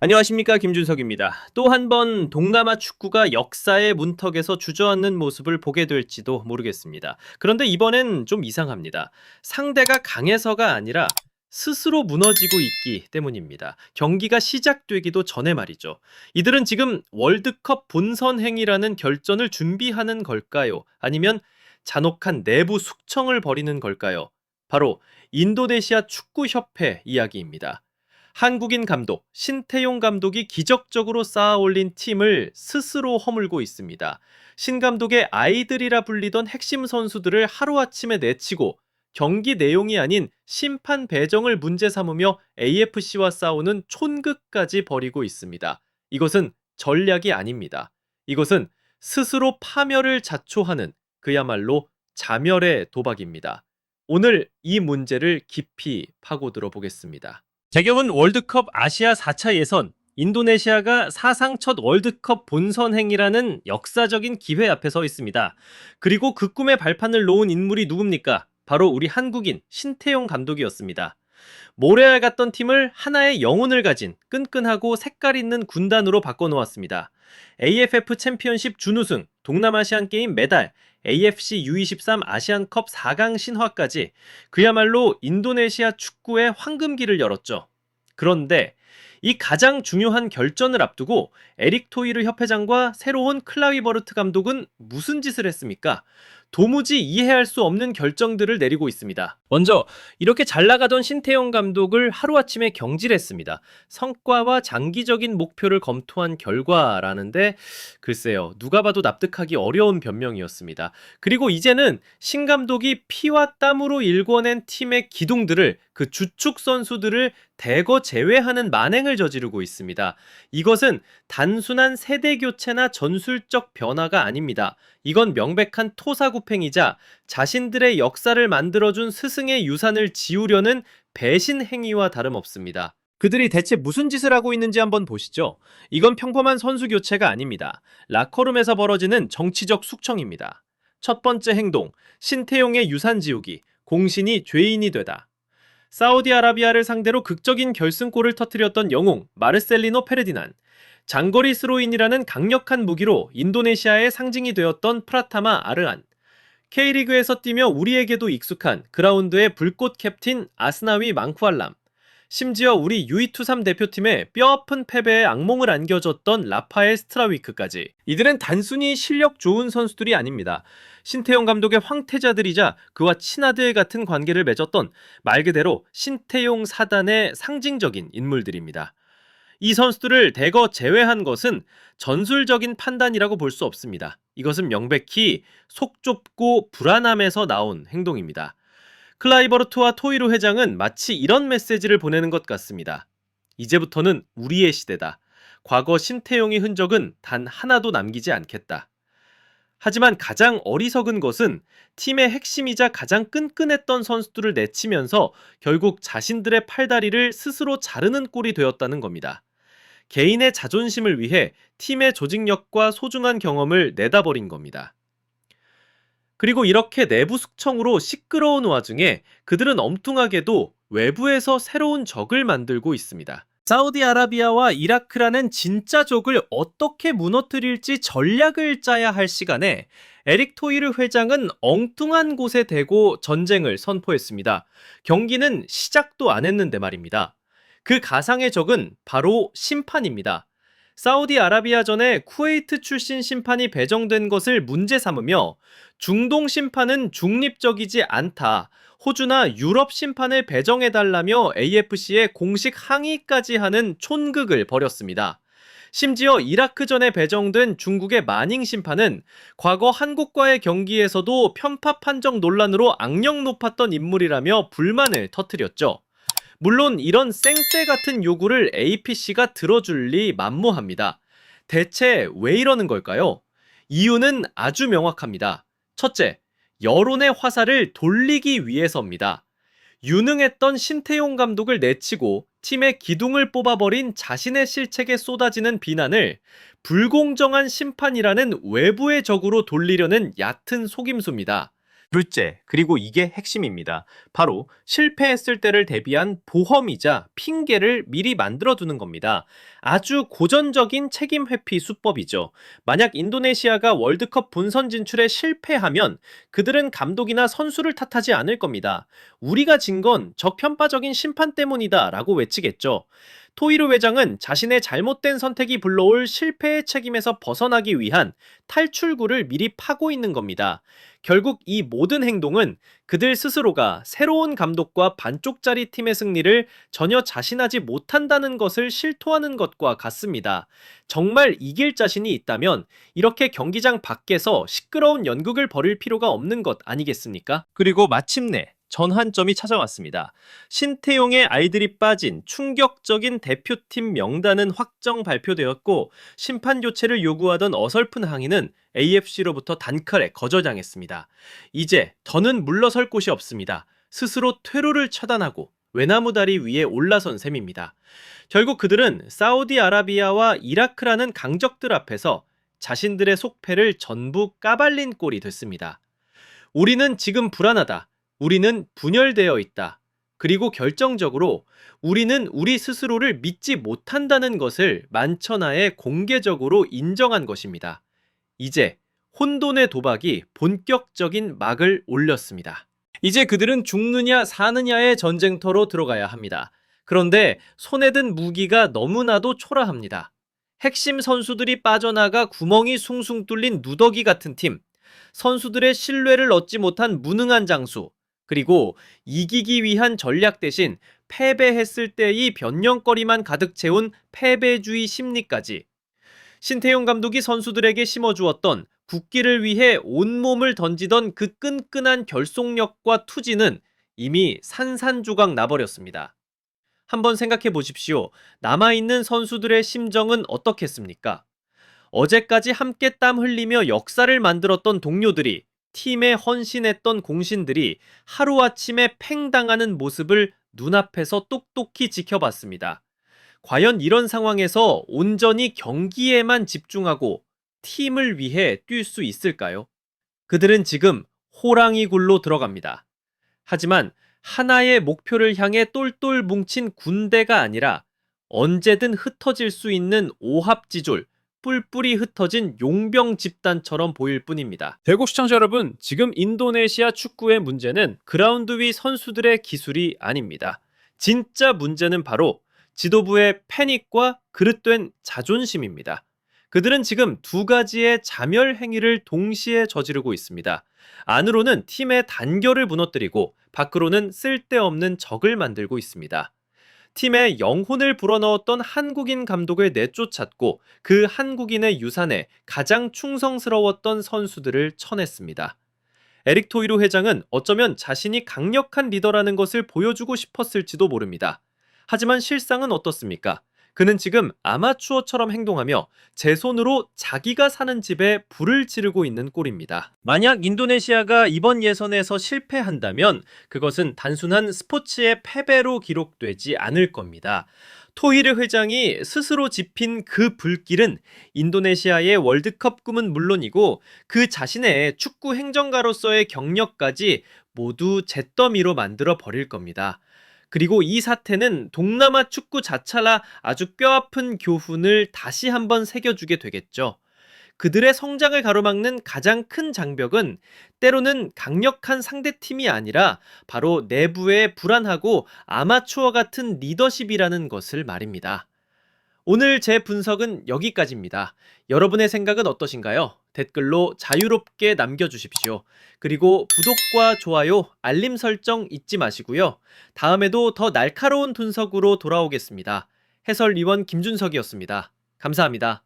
안녕하십니까, 김준석입니다. 또 한 번 동남아 축구가 역사의 문턱에서 주저앉는 모습을 보게 될지도 모르겠습니다. 그런데 이번엔 좀 이상합니다. 상대가 강해서가 아니라 스스로 무너지고 있기 때문입니다. 경기가 시작되기도 전에 말이죠. 이들은 지금 월드컵 본선행이라는 결전을 준비하는 걸까요? 아니면 잔혹한 내부 숙청을 벌이는 걸까요? 바로 인도네시아 축구협회 이야기입니다. 한국인 감독 신태용 감독이 기적적으로 쌓아 올린 팀을 스스로 허물고 있습니다. 신 감독의 아이들이라 불리던 핵심 선수들을 하루아침에 내치고 경기 내용이 아닌 심판 배정을 문제 삼으며 AFC와 싸우는 촌극까지 벌이고 있습니다. 이것은 전략이 아닙니다. 이것은 스스로 파멸을 자초하는 그야말로 자멸의 도박입니다. 오늘 이 문제를 깊이 파고들어 보겠습니다. 재경은 월드컵 아시아 4차 예선, 인도네시아가 사상 첫 월드컵 본선행이라는 역사적인 기회 앞에 서 있습니다. 그리고 그 꿈의 발판을 놓은 인물이 누굽니까? 바로 우리 한국인 신태용 감독이었습니다. 모래알 같던 팀을 하나의 영혼을 가진 끈끈하고 색깔 있는 군단으로 바꿔놓았습니다. AFF 챔피언십 준우승, 동남아시안 게임 메달, AFC U23 아시안컵 4강 신화까지 그야말로 인도네시아 축구의 황금기를 열었죠. 그런데 이 가장 중요한 결전을 앞두고 에릭 토이르 협회장과 새로운 클라이버르트 감독은 무슨 짓을 했습니까? 도무지 이해할 수 없는 결정들을 내리고 있습니다. 먼저 이렇게 잘 나가던 신태용 감독을 하루아침에 경질했습니다. 성과와 장기적인 목표를 검토한 결과라는데 글쎄요, 누가 봐도 납득하기 어려운 변명이었습니다. 그리고 이제는 신 감독이 피와 땀으로 일궈낸 팀의 기둥들을 그 주축 선수들을 대거 제외하는 만행을 저지르고 있습니다. 이것은 단순한 세대 교체나 전술적 변화가 아닙니다. 이건 명백한 토사구팽이자 자신들의 역사를 만들어준 스승의 유산을 지우려는 배신 행위와 다름없습니다. 그들이 대체 무슨 짓을 하고 있는지 한번 보시죠. 이건 평범한 선수 교체가 아닙니다. 라커룸에서 벌어지는 정치적 숙청입니다. 첫 번째 행동, 신태용의 유산 지우기, 공신이 죄인이 되다. 사우디아라비아를 상대로 극적인 결승골을 터뜨렸던 영웅 마르셀리노 페르디난, 장거리 스로인이라는 강력한 무기로 인도네시아의 상징이 되었던 프라타마 아르안, K리그에서 뛰며 우리에게도 익숙한 그라운드의 불꽃 캡틴 아스나위 망쿠알람, 심지어 우리 U223 대표팀의 뼈아픈 패배에 악몽을 안겨줬던 라파엘 스트라위크까지. 이들은 단순히 실력 좋은 선수들이 아닙니다. 신태용 감독의 황태자들이자 그와 친아들 같은 관계를 맺었던 말 그대로 신태용 사단의 상징적인 인물들입니다. 이 선수들을 대거 제외한 것은 전술적인 판단이라고 볼 수 없습니다. 이것은 명백히 속 좁고 불안함에서 나온 행동입니다. 클라이버르트와 토이로 회장은 마치 이런 메시지를 보내는 것 같습니다. 이제부터는 우리의 시대다. 과거 신태용의 흔적은 단 하나도 남기지 않겠다. 하지만 가장 어리석은 것은 팀의 핵심이자 가장 끈끈했던 선수들을 내치면서 결국 자신들의 팔다리를 스스로 자르는 꼴이 되었다는 겁니다. 개인의 자존심을 위해 팀의 조직력과 소중한 경험을 내다버린 겁니다. 그리고 이렇게 내부 숙청으로 시끄러운 와중에 그들은 엉뚱하게도 외부에서 새로운 적을 만들고 있습니다. 사우디아라비아와 이라크라는 진짜 적을 어떻게 무너뜨릴지 전략을 짜야 할 시간에 에릭 토이르 회장은 엉뚱한 곳에 대고 전쟁을 선포했습니다. 경기는 시작도 안 했는데 말입니다. 그 가상의 적은 바로 심판입니다. 사우디아라비아전에 쿠웨이트 출신 심판이 배정된 것을 문제 삼으며 중동 심판은 중립적이지 않다, 호주나 유럽 심판을 배정해달라며 AFC에 공식 항의까지 하는 촌극을 벌였습니다. 심지어 이라크전에 배정된 중국의 마닝 심판은 과거 한국과의 경기에서도 편파 판정 논란으로 악명 높았던 인물이라며 불만을 터뜨렸죠. 물론 이런 쌩떼 같은 요구를 APC가 들어줄 리 만무합니다. 대체 왜 이러는 걸까요? 이유는 아주 명확합니다. 첫째, 여론의 화살을 돌리기 위해서입니다. 유능했던 신태용 감독을 내치고 팀의 기둥을 뽑아버린 자신의 실책에 쏟아지는 비난을 불공정한 심판이라는 외부의 적으로 돌리려는 얕은 속임수입니다. 둘째, 그리고 이게 핵심입니다. 바로 실패했을 때를 대비한 보험이자 핑계를 미리 만들어 두는 겁니다. 아주 고전적인 책임 회피 수법이죠. 만약 인도네시아가 월드컵 본선 진출에 실패하면 그들은 감독이나 선수를 탓하지 않을 겁니다. 우리가 진 건 적편파적인 심판 때문이다 라고 외치겠죠. 토이루 회장은 자신의 잘못된 선택이 불러올 실패의 책임에서 벗어나기 위한 탈출구를 미리 파고 있는 겁니다. 결국 이 모든 행동은 그들 스스로가 새로운 감독과 반쪽짜리 팀의 승리를 전혀 자신하지 못한다는 것을 실토하는 것과 같습니다. 정말 이길 자신이 있다면 이렇게 경기장 밖에서 시끄러운 연극을 벌일 필요가 없는 것 아니겠습니까? 그리고 마침내 전환점이 찾아왔습니다. 신태용의 아이들이 빠진 충격적인 대표팀 명단은 확정 발표되었고 심판 교체를 요구하던 어설픈 항의는 AFC로부터 단칼에 거절당했습니다. 이제 더는 물러설 곳이 없습니다. 스스로 퇴로를 차단하고 외나무다리 위에 올라선 셈입니다. 결국 그들은 사우디아라비아와 이라크라는 강적들 앞에서 자신들의 속패를 전부 까발린 꼴이 됐습니다. 우리는 지금 불안하다. 우리는 분열되어 있다. 그리고 결정적으로 우리는 우리 스스로를 믿지 못한다는 것을 만천하에 공개적으로 인정한 것입니다. 이제 혼돈의 도박이 본격적인 막을 올렸습니다. 이제 그들은 죽느냐 사느냐의 전쟁터로 들어가야 합니다. 그런데 손에 든 무기가 너무나도 초라합니다. 핵심 선수들이 빠져나가 구멍이 숭숭 뚫린 누더기 같은 팀, 선수들의 신뢰를 얻지 못한 무능한 장수, 그리고 이기기 위한 전략 대신 패배했을 때의 변명거리만 가득 채운 패배주의 심리까지. 신태용 감독이 선수들에게 심어주었던 국기를 위해 온몸을 던지던 그 끈끈한 결속력과 투지는 이미 산산조각 나버렸습니다. 한번 생각해 보십시오. 남아있는 선수들의 심정은 어떻겠습니까? 어제까지 함께 땀 흘리며 역사를 만들었던 동료들이, 팀에 헌신했던 공신들이 하루아침에 팽당하는 모습을 눈앞에서 똑똑히 지켜봤습니다. 과연 이런 상황에서 온전히 경기에만 집중하고 팀을 위해 뛸 수 있을까요? 그들은 지금 호랑이 굴로 들어갑니다. 하지만 하나의 목표를 향해 똘똘 뭉친 군대가 아니라 언제든 흩어질 수 있는 오합지졸, 뿔뿔이 흩어진 용병 집단처럼 보일 뿐입니다. 대구 시청자 여러분, 지금 인도네시아 축구의 문제는 그라운드 위 선수들의 기술이 아닙니다. 진짜 문제는 바로 지도부의 패닉과 그릇된 자존심입니다. 그들은 지금 두 가지의 자멸 행위를 동시에 저지르고 있습니다. 안으로는 팀의 단결을 무너뜨리고 밖으로는 쓸데없는 적을 만들고 있습니다. 팀의 영혼을 불어넣었던 한국인 감독을 내쫓았고 그 한국인의 유산에 가장 충성스러웠던 선수들을 쳐냈습니다. 에릭 토이루 회장은 어쩌면 자신이 강력한 리더라는 것을 보여주고 싶었을지도 모릅니다. 하지만 실상은 어떻습니까? 그는 지금 아마추어처럼 행동하며 제 손으로 자기가 사는 집에 불을 지르고 있는 꼴입니다. 만약 인도네시아가 이번 예선에서 실패한다면 그것은 단순한 스포츠의 패배로 기록되지 않을 겁니다. 토이르 회장이 스스로 지핀 그 불길은 인도네시아의 월드컵 꿈은 물론이고 그 자신의 축구 행정가로서의 경력까지 모두 잿더미로 만들어 버릴 겁니다. 그리고 이 사태는 동남아 축구 자찰라 아주 뼈아픈 교훈을 다시 한번 새겨주게 되겠죠. 그들의 성장을 가로막는 가장 큰 장벽은 때로는 강력한 상대팀이 아니라 바로 내부의 불안하고 아마추어 같은 리더십이라는 것을 말입니다. 오늘 제 분석은 여기까지입니다. 여러분의 생각은 어떠신가요? 댓글로 자유롭게 남겨주십시오. 그리고 구독과 좋아요, 알림 설정 잊지 마시고요. 다음에도 더 날카로운 분석으로 돌아오겠습니다. 해설위원 김준석이었습니다. 감사합니다.